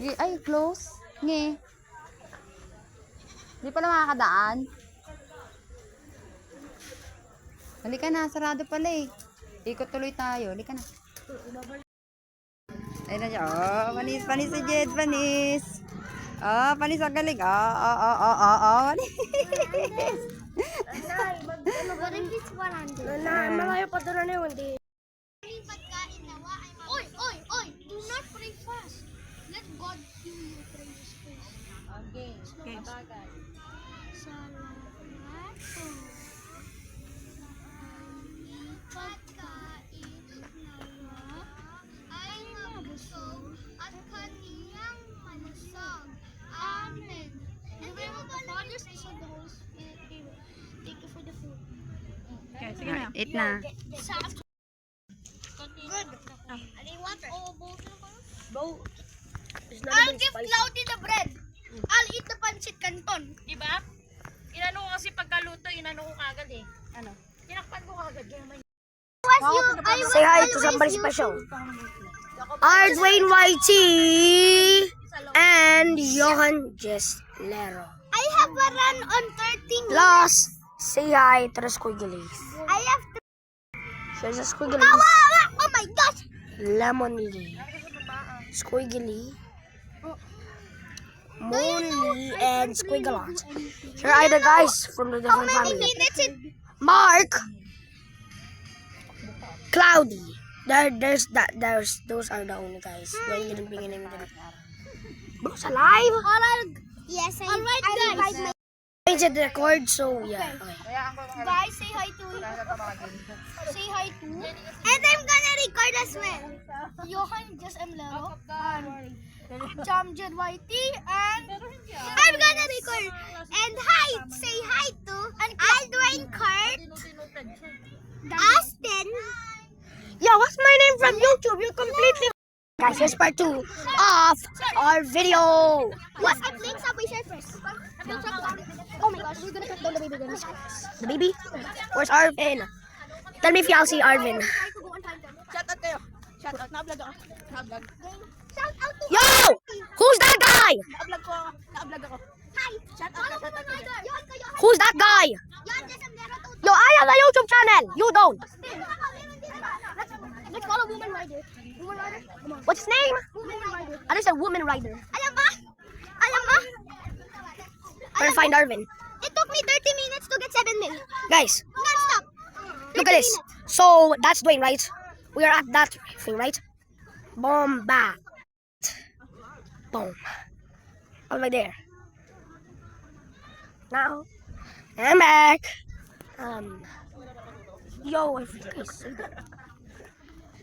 Sige, ay, close. Nge. Hindi pala makakadaan. Halika na, sarado pala eh. Ikot tuloy tayo. Halika na. Ayun na siya. Oh, panis, panis si Jed, panis. Oh, panis ang galing. Panis. What if it's 100? Malayo pa doon na yun. Oy, oy, oy! Do not pray fast. Let God give you praises first. Okay. Okay. Salamat po. Pagkain nawa ay mabusog at kaniyang malusog. Amen. And we will the Father, Son, the Holy Spirit. Thank you for the food. Okay, sige na. Eat na. Good. Any water? Oh, Bow. I'll give Cloudy the bread. I'll eat the pancit canton. Diba? Inano ko kasi pagkaluto, inano ko kagad eh. Ano? Tinakpan ko kagad. Say hi to somebody special. Ardwayne Whitey and Johan Jeslero. I have a run on 13. Plus, say hi to the Squigglies. I have to. Here's a Squigglies. Oh my gosh. Lemonly, Squiggly, Moonly, and Squiggalot. Here are the guys from the How different many family. minutes it? Mark, Cloudy. Those are the only guys. When you didn't bring in Bro's alive. Yes, all right, guys. Change the record, so yeah. Okay. Guys, say hi to. Say hi to. And I'm gonna record as well. Johan Just Emlero. Jamjed Whitey and I'm gonna record. And hi, say hi to Aldwin Kurt, Austin. Yo, what's my name from YouTube? You completely. Guys, here's part 2 of our video. What? Link Subway share first. Oh my gosh, we're gonna cut down the baby gun. The baby? Where's Arvin? Tell me if y'all see Arvin. Shout out kayo. Shout out. Na-vlog ako. Na-vlog. Shout out to Yo! Who's that guy? Na-vlog ko ako. Na-vlog ako. Hi. Shout out. Shout out. Johan kayo. Who's that guy? Johan Just Emlero to. Yo, I have a YouTube channel. You don't. Let's follow Woman Rider. Woman Rider? Come on. What's his name? Woman Rider. I just said woman rider. Alam ba? Alam ba? Trying to find Arvin. It took me 30 minutes to get 7 mil. Guys, Non-stop. look at this. So, that's Dwayne, right? We are at that thing, right? Boom, ba. Boom. All right there. Now, I'm back. Yo, I think I said that.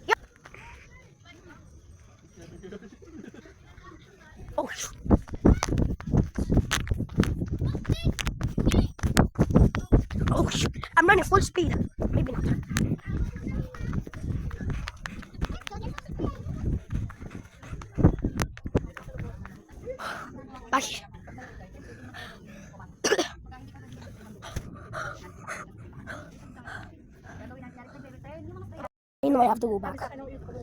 Yep. Oh, shoot. Oh, shoot. I'm running full speed. Maybe not. Bye. I know I have to go back.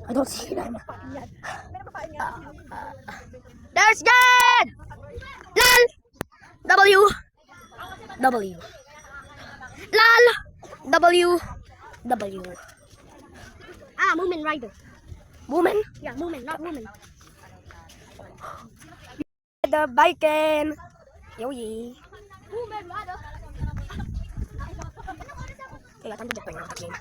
I don't see them. There's Jen! Lal! W! W. Lal! W! W. Ah, Woman Rider. Woman? Yeah, woman, not woman. The biking. Yo, yee. Woman Rider. Okay, time to get the game.